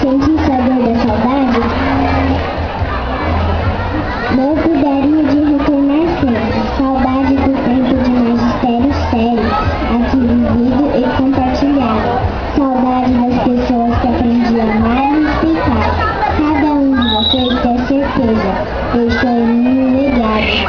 sentisse a dor da saudade, não cuidaria de retornar sempre. Saudade do tempo de magistério sério, aqui vivido e compartilhado. Saudade das pessoas que aprendi a amar e respeitar. Cada um de vocês, ter certeza, deixou em mim um legado.